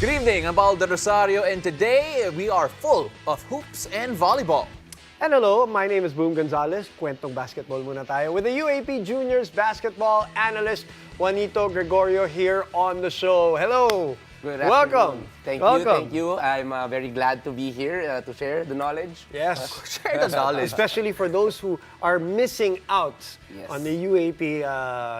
Good evening, I'm Baldo Rosario, and today we are full of hoops and volleyball. And hello, my name is Boom Gonzalez. Kwentong basketball muna tayo with the UAAP Juniors basketball analyst Juanito Gregorio here on the show. Hello. Good Welcome. afternoon. Thank you. I'm very glad to be here to share the knowledge. Yes. Share the knowledge. Especially for those who are missing out Yes. on the UAAP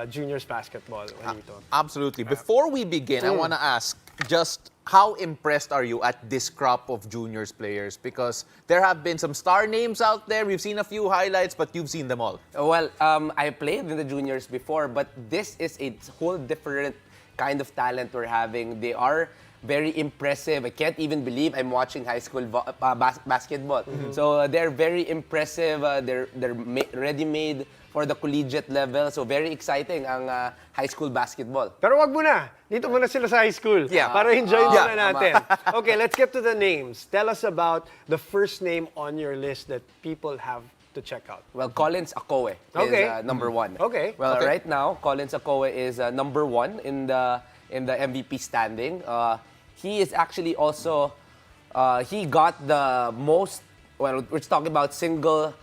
Juniors basketball, Juanito. Absolutely. Before we begin, I want to ask just how impressed are you at this crop of juniors players? Because there have been some star names out there. We've seen a few highlights, but you've seen them all. Well, I played in the juniors before, but this is a whole different kind of talent we're having. They are very impressive. I can't even believe I'm watching high school basketball. So they're very impressive. They're ready-made for the collegiate level. So very exciting ang high school basketball. Pero wag muna. Dito muna sila sa high school. Yeah. Para enjoy muna tama. natin. Okay, let's get to the names. Tell us about the first name on your list that people have to check out. Well, Collins Akowe Okay. is number one. Okay. Well, Okay. right now, Collins Akowe is number one in the MVP standing. He is actually also he got the most. Well, we're talking about single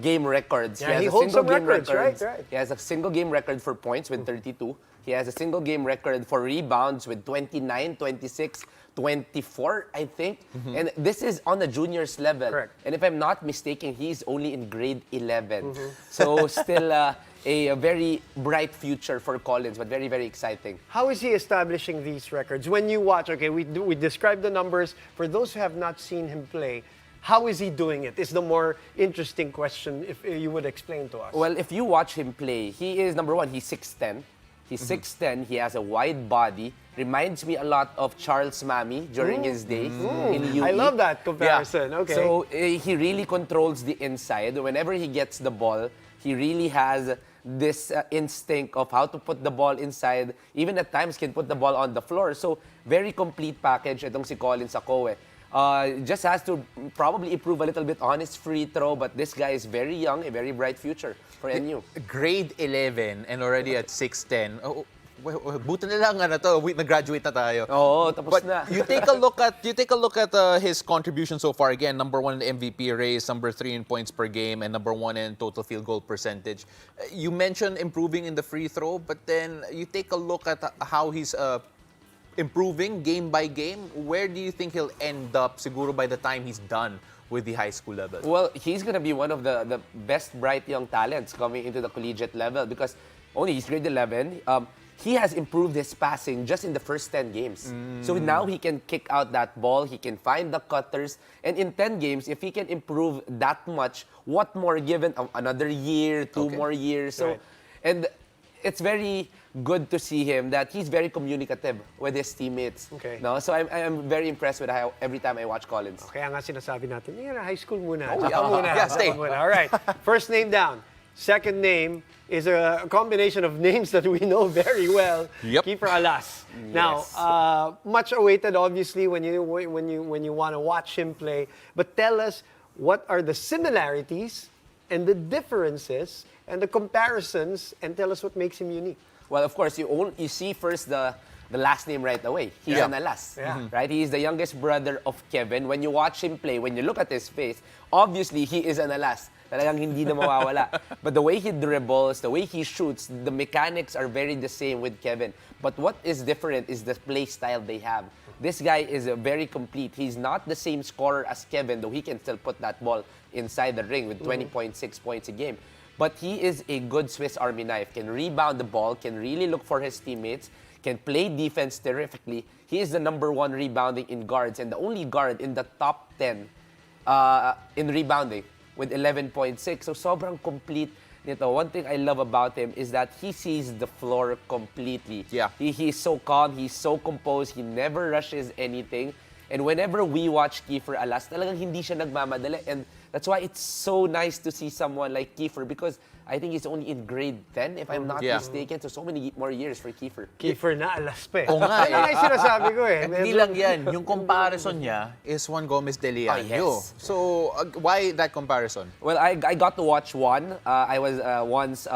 game records. Yeah, he has a holds single some game records, records. right? He has a single game record for points with 32. He has a single game record for rebounds with 29, 26, 24, I think. And this is on the juniors level. Correct. And if I'm not mistaken, he's only in grade 11. So still a very bright future for Collins, but very, very exciting. How is he establishing these records? When you watch, okay, we describe the numbers. For those who have not seen him play, how is he doing it? Is the more interesting question if you would explain to us. Well, if you watch him play, he is, number one, he's 6'10". He's 6'10", he has a wide body. Reminds me a lot of Charles Mami during his days in UE. I love that comparison. Okay. So he really controls the inside. Whenever he gets the ball, he really has this instinct of how to put the ball inside. Even at times can put the ball on the floor. So very complete package itong si Collins Akowe. Just has to probably improve a little bit on his free throw, but this guy is very young, a very bright future for NU. Grade 11 and already at 6'10". Oh, buti na lang nag-graduate na tayo. Oo, tapos But na. you take a look at his contribution so far. Again, number one in the MVP race, number 3 in points per game, and number 1 in total field goal percentage. You mentioned improving in the free throw, but then you take a look at how he's improving game by game. Where do you think he'll end up, siguro, by the time he's done with the high school level? Well, he's going to be one of the best bright young talents coming into the collegiate level because only he's grade 11. He has improved his passing just in the first 10 games. So now he can kick out that ball, he can find the cutters, and in 10 games, if he can improve that much, what more given another year, two Okay. more years? So, Right. and it's very good to see him that he's very communicative with his teammates. Okay. No? So I'm very impressed with how every time I watch Collins. Kaya nga sinasabi natin, high school muna. Oh, Diyan ka yeah. muna. Yeah, Diyan stay. ka muna. All right. First name down. Second name is a combination of names that we know very well. Yep. Kiefer Alas. Now, much awaited, obviously, when you want to watch him play. But tell us, what are the similarities and the differences and the comparisons, and tell us what makes him unique. Well, of course, you see first the last name right away. He's Yeah. an Alas, Yeah. right? He is the youngest brother of Kevin. When you watch him play, when you look at his face, obviously he is an Alas. Talagang hindi na mawawala. But the way he dribbles, the way he shoots, the mechanics are very the same with Kevin. But what is different is the play style they have. This guy is very complete. He's not the same scorer as Kevin, though he can still put that ball inside the ring with 20.6 points a game. But he is a good Swiss Army knife, can rebound the ball, can really look for his teammates, can play defense terrifically. He is the number 1 rebounding in guards and the only guard in the top 10 in rebounding with 11.6. So sobrang complete nito. One thing I love about him is that he sees the floor completely. Yeah. He's so calm, he's so composed, he never rushes anything. And whenever we watch Kiefer Alas, talagang hindi siya nagmamadali. And that's why it's so nice to see someone like Kiefer because I think he's only in grade 10, if I'm not Yeah. mistaken. So many more years for Kiefer. Kiefer na Alas pa eh. Oo nga Yan ang sinasabi ko eh. Hindi lang yan. Yung comparison niya is Juan Gomez de Leon. yes. So, why that comparison? Well, I got to watch one. I was once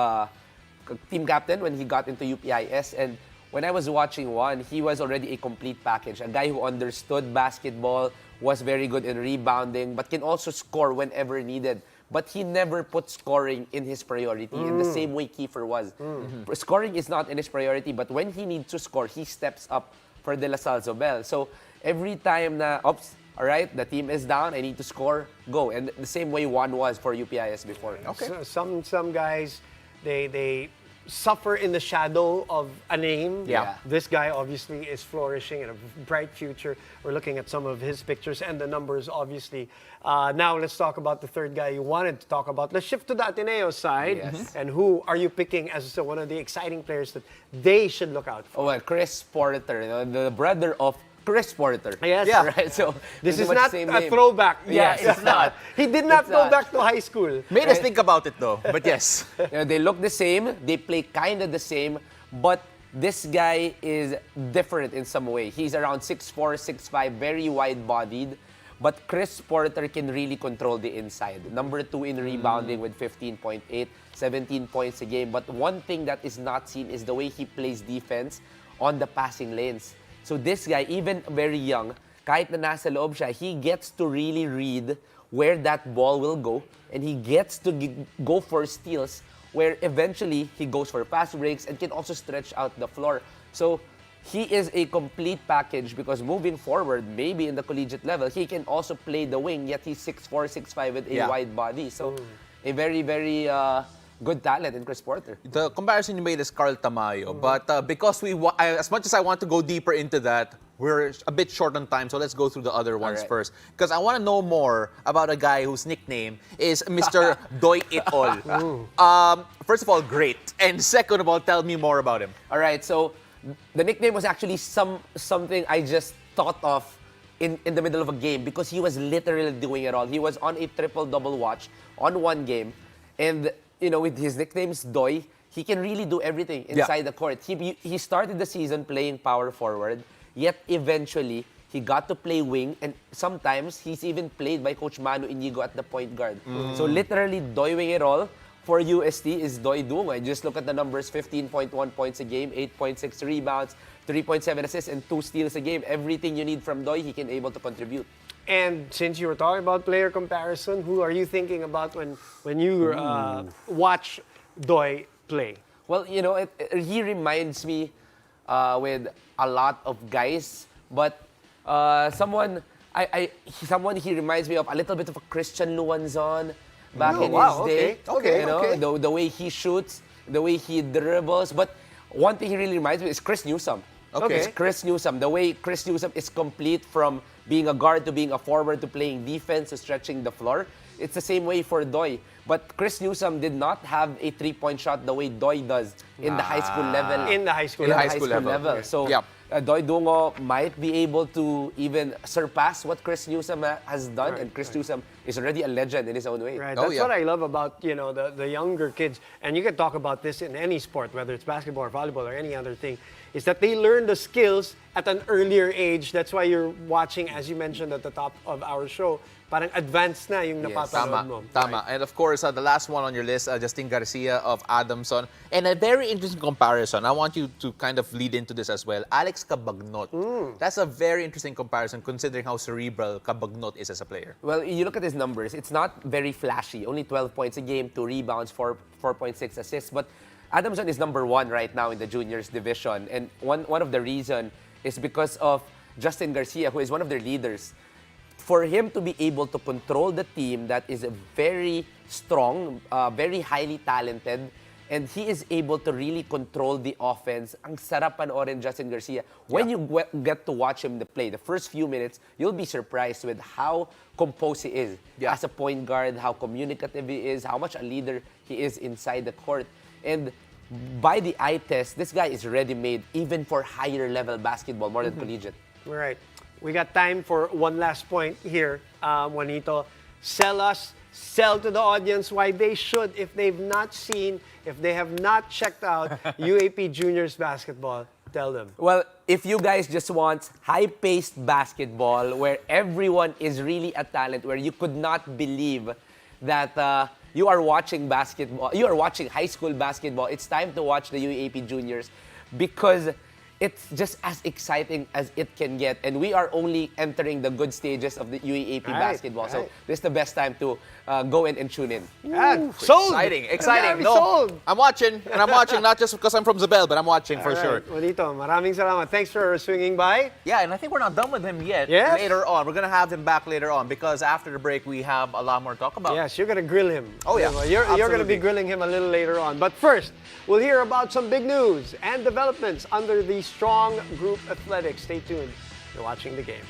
team captain when he got into UPIS. And when I was watching Juan, he was already a complete package. A guy who understood basketball, was very good in rebounding, but can also score whenever needed. But he never put scoring in his priority in the same way Kiefer was. Scoring is not in his priority, but when he needs to score, he steps up for De La Salle Zobel. So every time na, oops, all right, the team is down, I need to score, go. And the same way Juan was for UPIS before. Okay. So, some guys, they suffer in the shadow of a name. Yeah. This guy obviously is flourishing in a bright future. We're looking at some of his pictures and the numbers, obviously. Now let's talk about the third guy you wanted to talk about. Let's shift to the Ateneo side. Yes. And who are you picking as one of the exciting players that they should look out for? Oh, well, Chris Porter, you know, the brother of Chris Porter. Yes. Yeah. Right, so This is pretty much not same a name. throwback. Yeah, it's not. He did not It's go not. back to high school. Made us think about it though, but yes. You know, they look the same, they play kind of the same, but this guy is different in some way. He's around 6'4", 6'5", very wide-bodied, but Chris Porter can really control the inside. Number 2 in rebounding with 15.8, 17 points a game. But one thing that is not seen is the way he plays defense on the passing lanes. So this guy, even very young, kahit na nasa loob siya, he gets to really read where that ball will go, and he gets to go for steals where eventually he goes for fast breaks and can also stretch out the floor. So he is a complete package because moving forward, maybe in the collegiate level, he can also play the wing, yet he's 6'4", 6'5", with a Yeah. wide body. So a very, very good talent in Chris Porter. The comparison you made is Carl Tamayo, but because as much as I want to go deeper into that, we're a bit short on time, so let's go through the other ones Alright. first. Because I want to know more about a guy whose nickname is Mr. Doy It All. First of all, great, and second of all, tell me more about him. All right, so the nickname was actually something I just thought of in the middle of a game because he was literally doing it all. He was on a triple-double watch on one game, and you know, with his nickname's Doy, he can really do everything inside the court. He started the season playing power forward, yet eventually he got to play wing, and sometimes he's even played by Coach Manu Inigo at the point guard. So literally doing it all for UST is Doy Dungo. Just look at the numbers: 15.1 points a game, 8.6 rebounds, 3.7 assists, and 2 steals a game. Everything you need from Doy, he can able to contribute. And since you were talking about player comparison, who are you thinking about when you watch Doy play? Well, you know, he reminds me with a lot of guys, but someone he reminds me of a little bit of a Christian Luanzon back in his day. Okay, You know, okay. the way he shoots, the way he dribbles. But one thing he really reminds me is Chris Newsome. Okay. It's Chris Newsome. The way Chris Newsome is complete from being a guard to being a forward to playing defense to stretching the floor. It's the same way for Doy. But Chris Newsome did not have a three-point shot the way Doy does in the high school level. In the high school In the level. high school level. Okay. So Yeah. Doy Dungo might be able to even surpass what Chris Newsome has done, and Chris Newsome is already a legend in his own way. Right. Oh, That's yeah. what I love about, you know, the younger kids. And you can talk about this in any sport, whether it's basketball or volleyball or any other thing, is that they learn the skills at an earlier age. That's why you're watching, as you mentioned at the top of our show, parang advanced na yung napapanood mo. Tama. And of course, the last one on your list, Justin Garcia of Adamson. And a very interesting comparison. I want you to kind of lead into this as well. Alex Cabagnot. That's a very interesting comparison considering how cerebral Cabagnot is as a player. Well, you look at his numbers, it's not very flashy. Only 12 points a game, 2 rebounds, 4.6 assists. But Adamson is number 1 right now in the juniors division. And one of the reason is because of Justin Garcia, who is one of their leaders. For him to be able to control the team that is very strong, very highly talented, and he is able to really control the offense. Ang sarap panoorin Justin Garcia. When you get to watch him play, the first few minutes, you'll be surprised with how composed he is as a point guard, how communicative he is, how much a leader he is inside the court. And by the eye test, this guy is ready-made even for higher level basketball, more than collegiate. All right. We got time for one last point here, Juanito. Sell to the audience why they should, if they've not seen, if they have not checked out UAP Juniors basketball, tell them. Well, if you guys just want high-paced basketball where everyone is really a talent, where you could not believe that you are watching basketball, you are watching high school basketball, it's time to watch the UAP Juniors because it's just as exciting as it can get. And we are only entering the good stages of the UAAP basketball. So this is the best time to go in and tune in. Sold! Exciting. No, Sold! I'm watching, and I'm watching not just because I'm from Zabel, but I'm watching for sure. Juanito, maraming salamat. Thanks for swinging by. Yeah, and I think we're not done with him yet. Yes. Later on, we're gonna have him back later on because after the break we have a lot more to talk about. Yes, you're gonna grill him. Oh, yeah. You're gonna be Absolutely. grilling him a little later on. But first, we'll hear about some big news and developments under the Strong Group Athletics. Stay tuned. You're watching the game.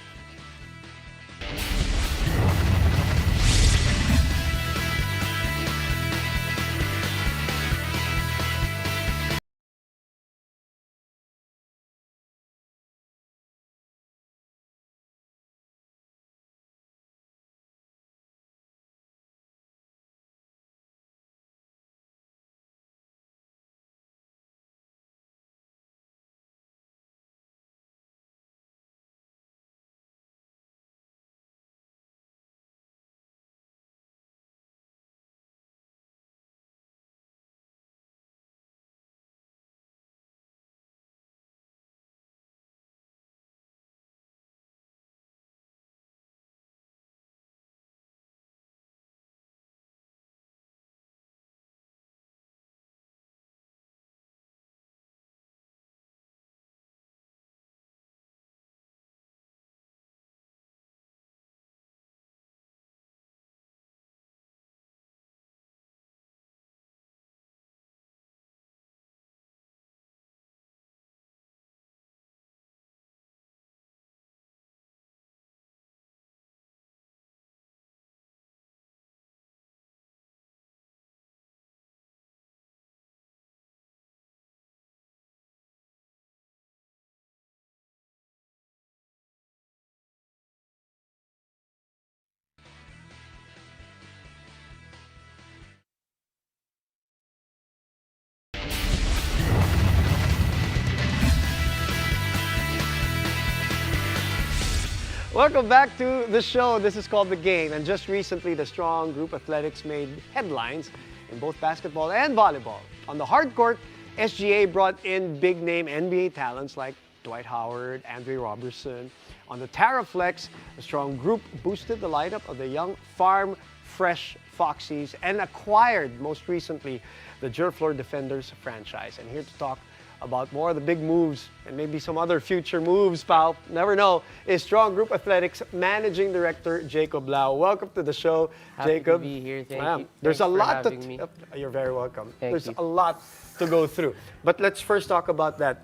Welcome back to the show. This is called The Game. And just recently, the Strong Group Athletics made headlines in both basketball and volleyball. On the hard court, SGA brought in big-name NBA talents like Dwight Howard, Andre Robertson. On the Taraflex, the Strong Group boosted the lineup of the young Farm Fresh Foxies and acquired, most recently, the Jerflor Defenders franchise. And here to talk about more of the big moves and maybe some other future moves, pal, never know, is Strong Group Athletics Managing Director Jacob Lau. Welcome to the show, Jacob. Happy to be here. Thank you. There's a Thanks for lot to... having me. You're very welcome. Thank There's you. a lot to go through. But let's first talk about that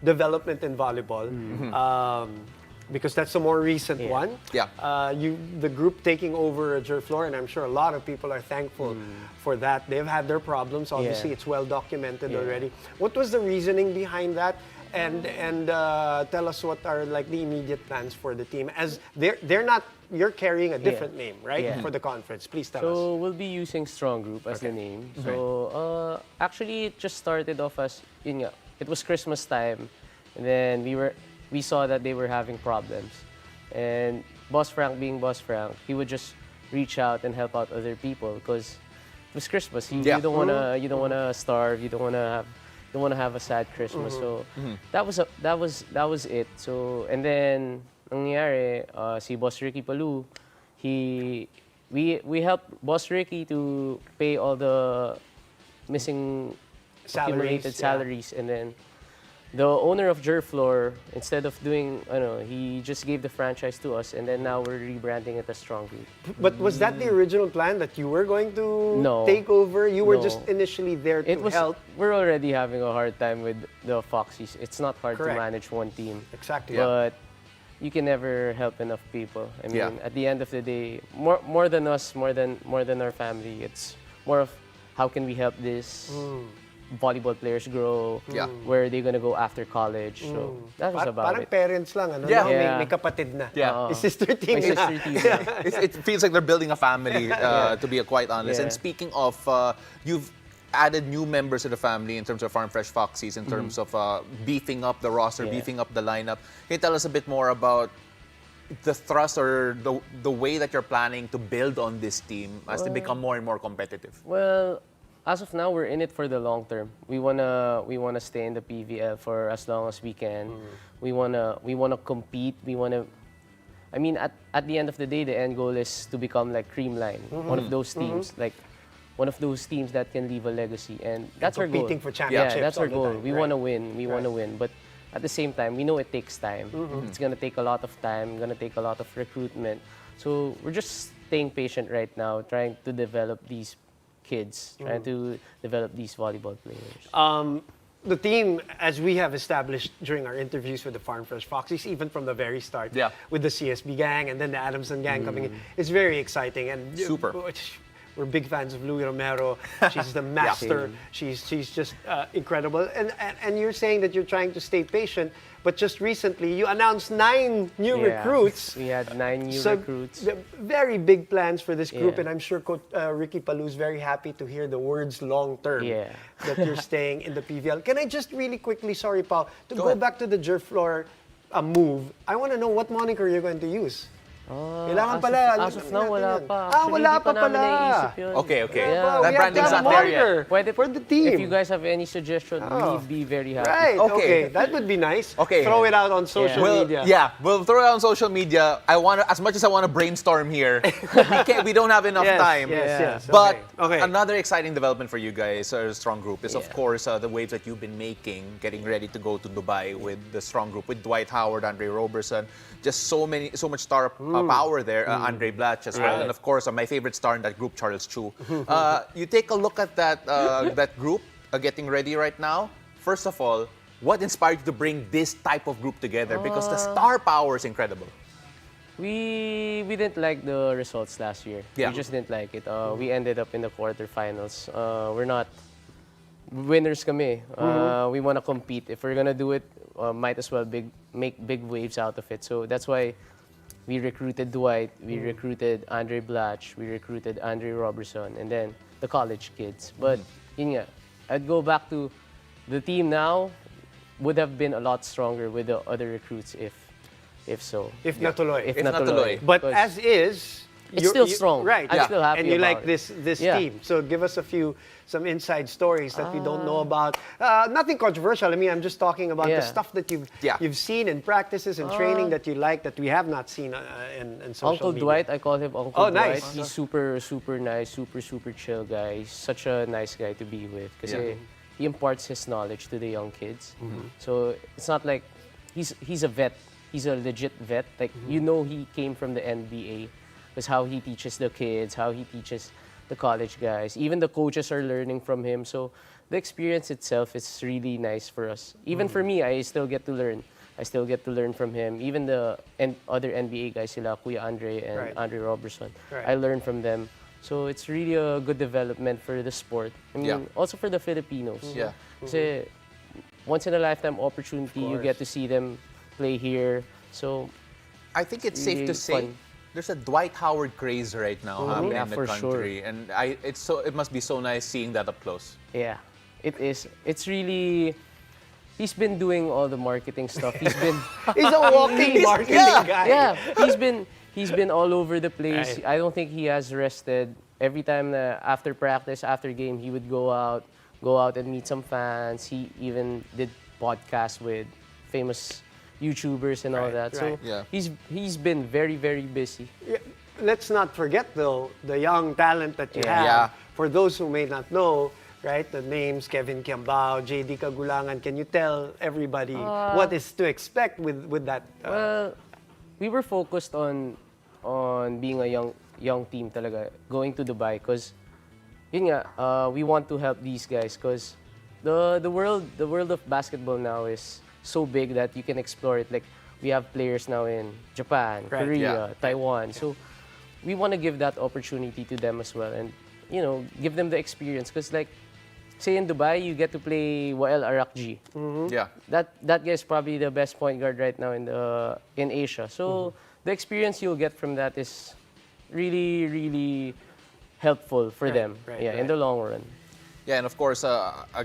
development in volleyball. Because that's a more recent one. Yeah. The group taking over Jerflor, and I'm sure a lot of people are thankful for that. They've had their problems. Obviously, Yeah. it's well documented Yeah. already. What was the reasoning behind that? And tell us what are like the immediate plans for the team, as they're not. You're carrying a different name, right, Yeah. for the conference. Please tell us. So we'll be using Strong Group as the name. So actually, it just started off as yun nga, it was Christmas time, and then we saw that they were having problems, and Boss Frank being Boss Frank, he would just reach out and help out other people because it was Christmas. You don't wanna starve. You don't wanna have a sad Christmas. So that was it. So and then nangyari si Boss Ricky Palou, we helped Boss Ricky to pay all the missing accumulated salaries, and then the owner of Jerflor, instead of doing, he just gave the franchise to us, and then now we're rebranding it as Strong Group. But was that the original plan, that you were going to No. take over? You were No. just initially there to It was. help. We're already having a hard time with the Foxies. It's not hard Correct. to manage one team. Exactly. But you can never help enough people. I mean, Yeah. at the end of the day, more than us, more than our family. It's more of how can we help this volleyball players grow? Yeah. Where are they gonna go after college? So that was about Parang it. parents lang, ano? Yeah. No? Yeah. May kapatid na. Yeah. May sister team My na. sister team. It feels like they're building a family, to be quite honest. Yeah. And speaking of, you've added new members to the family in terms of Farm Fresh Foxies, in terms of beefing up the roster, Yeah. beefing up the lineup. Can you tell us a bit more about the thrust or the way that you're planning to build on this team as they become more and more competitive? Well, as of now, we're in it for the long term. We wanna stay in the PVL for as long as we can. We wanna compete. I mean, at the end of the day, the end goal is to become like Creamline, one of those teams, like one of those teams that can leave a legacy, and that's our goal. Competing for championships Yeah, that's our all the goal. time, We right. wanna win. We wanna win, but at the same time, we know it takes time. It's gonna take a lot of time. Gonna take a lot of recruitment. So we're just staying patient right now, trying to develop these kids, trying to develop these volleyball players. The team, as we have established during our interviews with the Farm Fresh Foxes, even from the very start, Yeah. with the CSB gang and then the Adamson gang coming in, it's very exciting. And Super. We're big fans of Louie Romero. She's the master. She's just incredible. And you're saying that you're trying to stay patient, but just recently you announced 9 new Yeah. recruits. We had 9 new So, recruits. very big plans for this group, Yeah. and I'm sure Coach Ricky Palou is very happy to hear the words long term Yeah. that you're staying in the PVL. Can I just really quickly, sorry, Paul, to go ahead. back to the Jerf floor move? I want to know what moniker you're going to use. Kailangan pala. As of now, wala pa. Ah, Actually, wala hindi pa namin pala. naiisip yun. Okay. Yeah. We That have branding's to have not a there yet. monitor Pwede, for the team. If you guys have any suggestion, we'd be very happy. Right, Okay. okay. That would be nice. Okay. Throw it out on social media. We'll throw it on social media. As much as I want to brainstorm here, we don't have enough Yes, time. yes. But Okay. another exciting development for you guys, a strong group, is of Yeah. course the waves that you've been making, getting ready to go to Dubai with the strong group, with Dwight Howard, Andre Roberson, just so much star power there. Andre Blatch as well, and of course my favorite star in that group, Charles Chu. You take a look at that group getting ready right now. First of all, what inspired you to bring this type of group together? Because the star power is incredible. We didn't like the results last year. Yeah. We just didn't like it. We ended up in the quarterfinals. We're not winners kami. We want to compete. If we're gonna do it, might as well make big waves out of it. So that's why we recruited Dwight, we recruited Andre Blatch, we recruited Andre Robertson, and then the college kids. But yun nga, I'd go back to the team now would have been a lot stronger with the other recruits if so. If natuloy. If If natuloy. natuloy. But Because as is, it's still strong. Right. I'm still happy and you about like it. this Yeah. team. So give us some inside stories that we don't know about. Nothing controversial. I mean, I'm just talking about the Yeah. stuff that Yeah. you've seen in practices and training that you like that we have not seen in social Uncle media. Dwight, I call him Uncle Oh, Dwight. nice. He's super nice, super chill guy. He's such a nice guy to be with because he imparts his knowledge to the young kids. So it's not like he's a vet. He's a legit vet. Like you know, he came from the NBA. Because how he teaches the kids, how he teaches the college guys. Even the coaches are learning from him. So the experience itself is really nice for us. Even for me, I still get to learn. I still get to learn from him. Even the other NBA guys, sila Kuya Andre and Right. Andre Robertson, Right. I learn from them. So it's really a good development for the sport. I mean, Yeah. also for the Filipinos. Yeah. Kasi once in a lifetime opportunity, you get to see them play here. So I think it's safe to Really say fun. there's a Dwight Howard craze right now happening Yeah, in the for sure. country, and it must be so nice seeing that up close. yeah, it is. It's really. He's been doing all the marketing stuff. He's been. He's a walking marketing guy. Yeah, he's been all over the place. I don't think he has rested. Every time after practice, after game, he would go out and meet some fans. He even did podcasts with famous YouTubers and all Right, that. So right. Yeah. he's been very busy. Yeah, let's not forget though the young talent that you have. Yeah. For those who may not know, right, the names Kevin Kiambao, JD Kagulangan. Can you tell everybody what is to expect with that? Well, we were focused on being a young team talaga, going to Dubai because yun nga, we want to help these guys because the world of basketball now is so big that you can explore it. Like we have players now in Japan, Right, Korea, Taiwan. So we want to give that opportunity to them as well, and give them the experience. Because like, say in Dubai, you get to play Wael Arakji. Yeah. That guy is probably the best point guard right now in Asia. So the experience you'll get from that is really helpful for them. right, in the long run. Yeah, and of course,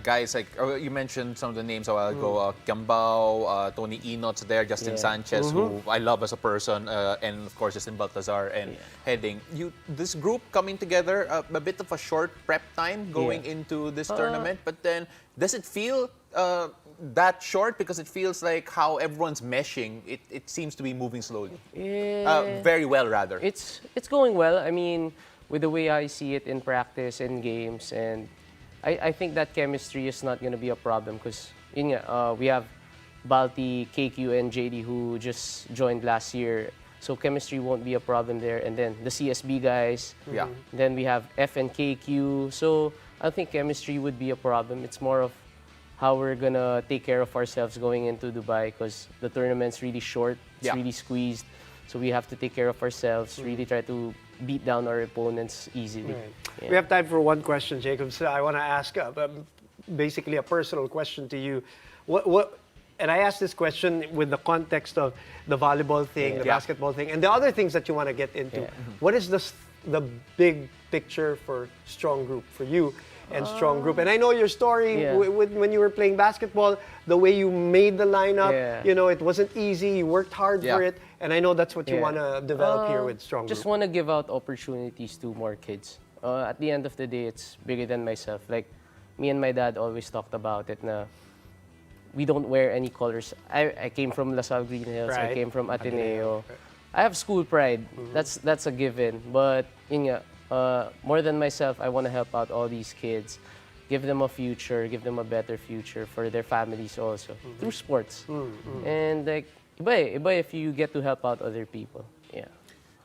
guys like you mentioned some of the names a while ago. Kiambao, Tony Inot's there, Justin Sanchez, who I love as a person, and of course Justin Baltazar and Heading. This group coming together, a bit of a short prep time going into this tournament, but then does it feel that short? Because it feels like how everyone's meshing. It seems to be moving slowly. Very well, rather. It's going well. I mean, with the way I see it in practice and games, and I think that chemistry is not going to be a problem because we have Balti, KQ, and JD who just joined last year. So chemistry won't be a problem there. And then the CSB guys. Yeah. Then we have F and KQ. So I don't think chemistry would be a problem. It's more of how we're going to take care of ourselves going into Dubai because the tournament's really short. It's really squeezed. So we have to take care of ourselves, really try to beat down our opponents easily. Right. Yeah. We have time for one question, Jacob. So I want to ask basically a personal question to you. And I asked this question with the context of the volleyball thing, the basketball thing, and the other things that you want to get into. Yeah. What is the big picture for Strong Group, for you and Strong Group? And I know your story when you were playing basketball, the way you made the lineup, it wasn't easy, you worked hard for it, and I know that's what you want to develop here with Strong Group. Just want to give out opportunities to more kids. At the end of the day, it's bigger than myself. Like, me and my dad always talked about it na we don't wear any colors. I came from LaSalle Green Hills. Right. I came from Ateneo. I have school pride. That's a given. But more than myself, I want to help out all these kids, give them a future, give them a better future for their families also through sports. And like, iba if you get to help out other people. Yeah.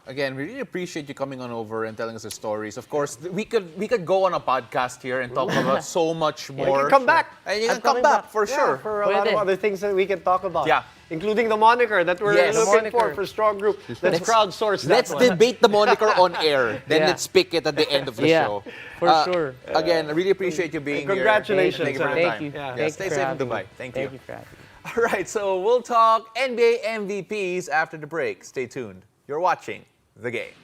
Again, we really appreciate you coming on over and telling us the stories. Of course, we could go on a podcast here and talk about so much more. You can come back. And you can I'm come coming back back. for sure. For a lot of other things that we can talk about. Yeah. Including the moniker that we're Yes. looking The moniker. for Strong Group. Let's crowdsource that Let's one. debate the moniker on air. Then let's pick it at the end of the show. For sure. Again, I really appreciate you being Congratulations. here. Thank you for the Thank time. you. Yeah. Thank Stay you for safe in having Dubai. me. Thank Thank you. you for having me. All right, so we'll talk NBA MVPs after the break. Stay tuned. You're watching The Game.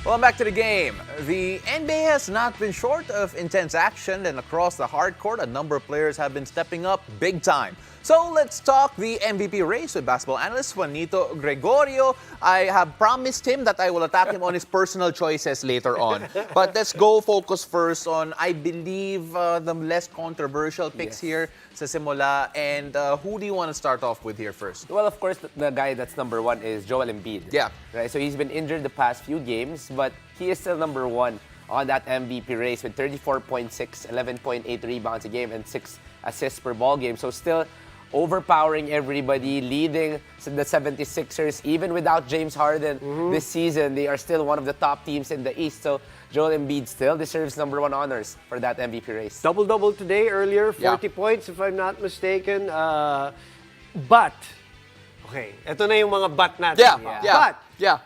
Welcome back to the game. The NBA has not been short of intense action, and across the hardcourt, a number of players have been stepping up big time. So let's talk the MVP race with basketball analyst Juanito Gregorio. I have promised him that I will attack him on his personal choices later on. But let's go focus first on, I believe, the less controversial picks here sa simula. And who do you want to start off with here first? Well, of course, the guy that's number one is Joel Embiid. Yeah. Right. So he's been injured the past few games, but he is still number one on that MVP race with 34.6, 11.8 rebounds a game, and 6 assists per ball game. So still overpowering everybody, leading the 76ers. Even without James Harden this season, they are still one of the top teams in the East. So Joel Embiid still deserves #1 honors for that MVP race. Double-double today earlier, 40 points if I'm not mistaken. But, okay, ito na yung mga but natin. But,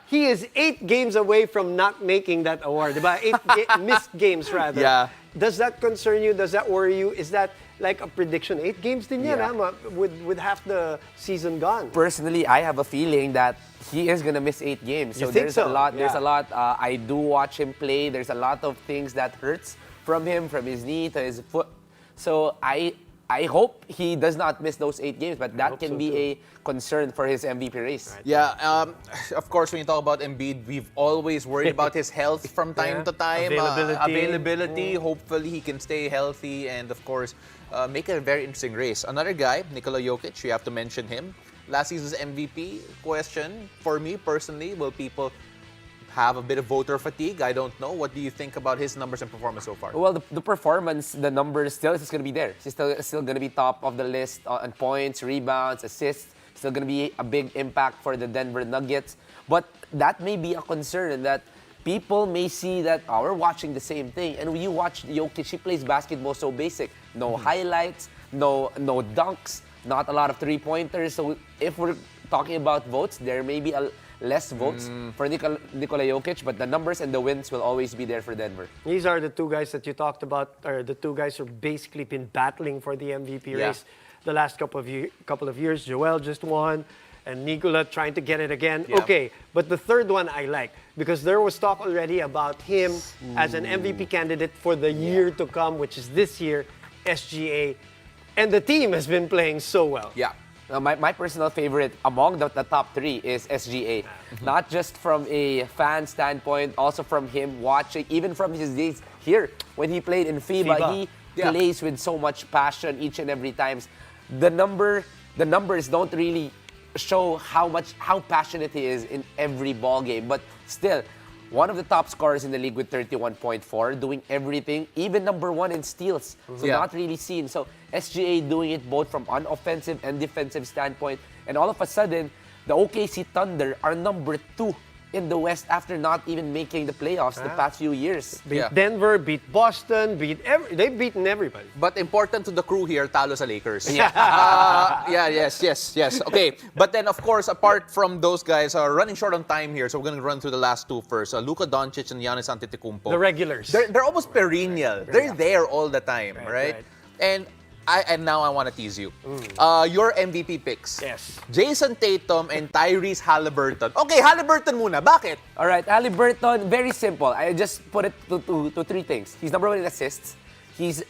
he is 8 games away from not making that award. Diba? 8 missed games rather. Yeah. Does that concern you? Does that worry you? Is that like a prediction? 8 games din yan, with half the season gone. Personally, I have a feeling that he is gonna miss 8 games. So think there's so? a lot. There's Yeah. a lot. I do watch him play. There's a lot of things that hurts from him, from his knee to his foot. So I hope he does not miss those 8 games, but that can be a concern for his MVP race. Right. Yeah, of course, when you talk about Embiid, we've always worried about his health from time to time. Availability. Hopefully, he can stay healthy and, of course, make it a very interesting race. Another guy, Nikola Jokic, you have to mention him. Last season's MVP question, for me personally, will people have a bit of voter fatigue? I don't know. What do you think about his numbers and performance so far? Well, the performance, the numbers still is going to be there. He's still going to be top of the list on points, rebounds, assists. Still going to be a big impact for the Denver Nuggets. But that may be a concern that people may see that we're watching the same thing. And when you watch Jokic, he plays basketball so basic. No highlights, no dunks, not a lot of three-pointers. So if we're talking about votes, there may be less votes for Nikola Jokic, but the numbers and the wins will always be there for Denver. These are the 2 guys that you talked about, or the 2 guys who basically been battling for the MVP race the last couple of years. Joel just won, and Nikola trying to get it again. Yeah. Okay, but the third one I like, because there was talk already about him as an MVP candidate for the year to come, which is this year, SGA. And the team has been playing so well. Yeah. My personal favorite among the top 3 is SGA. Not just from a fan standpoint, also from him watching, even from his days here when he played in FIBA. He plays with so much passion each and every time. The numbers don't really show how passionate he is in every ball game, but still, one of the top scorers in the league with 31.4, doing everything, even #1 in steals. So not really seen. So SGA doing it both from an offensive and defensive standpoint. And all of a sudden, the OKC Thunder are #2 in the West after not even making the playoffs the past few years. Beat Denver, beat Boston, they've beaten everybody. But important to the crew here, talo sa Lakers. Yes. Okay, but then of course, apart from those guys, running short on time here, so we're going to run through the last 2 first. Luka Doncic and Giannis Antetokounmpo. The regulars. They're almost perennial. They're there all the time, right? And now I want to tease you. Your MVP picks. Yes. Jason Tatum and Tyrese Halliburton. Okay, Halliburton muna. Bakit? All right, Halliburton, very simple. I just put it to 3 things. He's #1 in assists. He's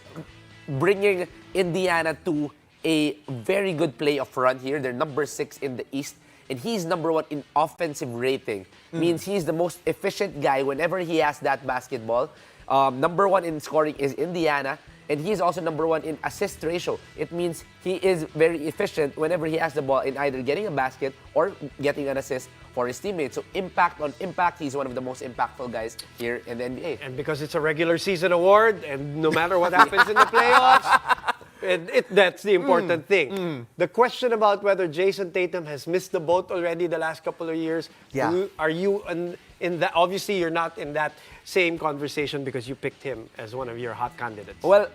bringing Indiana to a very good playoff run here. They're #6 in the East. And he's #1 in offensive rating. Means he's the most efficient guy whenever he has that basketball. #1 in scoring is Indiana. And he is also #1 in assist ratio. It means he is very efficient whenever he has the ball in either getting a basket or getting an assist for his teammates. So impact on impact, he's one of the most impactful guys here in the NBA. And because it's a regular season award, and no matter what happens in the playoffs, that's the important thing. The question about whether Jason Tatum has missed the boat already the last couple of years, are you in that? Obviously, you're not in that same conversation because you picked him as one of your hot candidates. Well,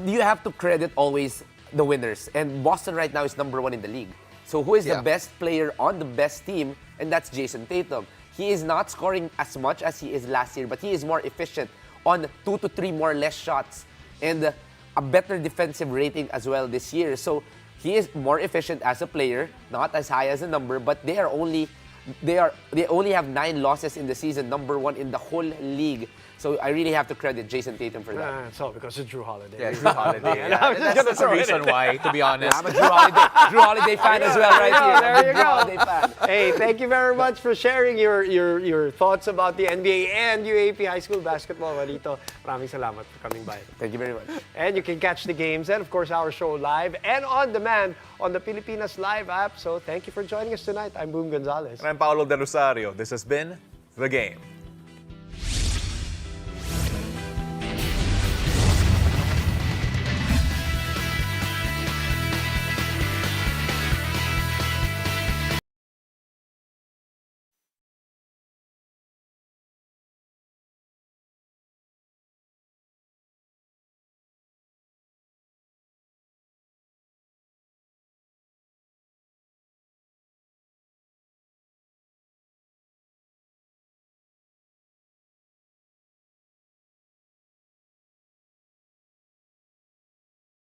you have to credit always the winners. And Boston right now is #1 in the league. So who is the best player on the best team? And that's Jason Tatum. He is not scoring as much as he is last year, but he is more efficient on 2 to 3 more less shots and a better defensive rating as well this year. So he is more efficient as a player, not as high as a number, but they only have 9 losses in the season, #1 in the whole league. So I really have to credit Jason Tatum for that. It's all because of Drew Holiday. Yeah, Drew Holiday. That's the reason why, to be honest. I'm a Drew Holiday fan as well, right here. There you Drew go. Holiday fan. Hey, thank you very much for sharing your thoughts about the NBA and UAAP High School basketball. Marito, maraming salamat for coming by. Thank you very much. And you can catch the games and, of course, our show live and on demand on the Pilipinas Live app. So thank you for joining us tonight. I'm Boom Gonzalez. And I'm Paolo De Rosario. This has been The Game.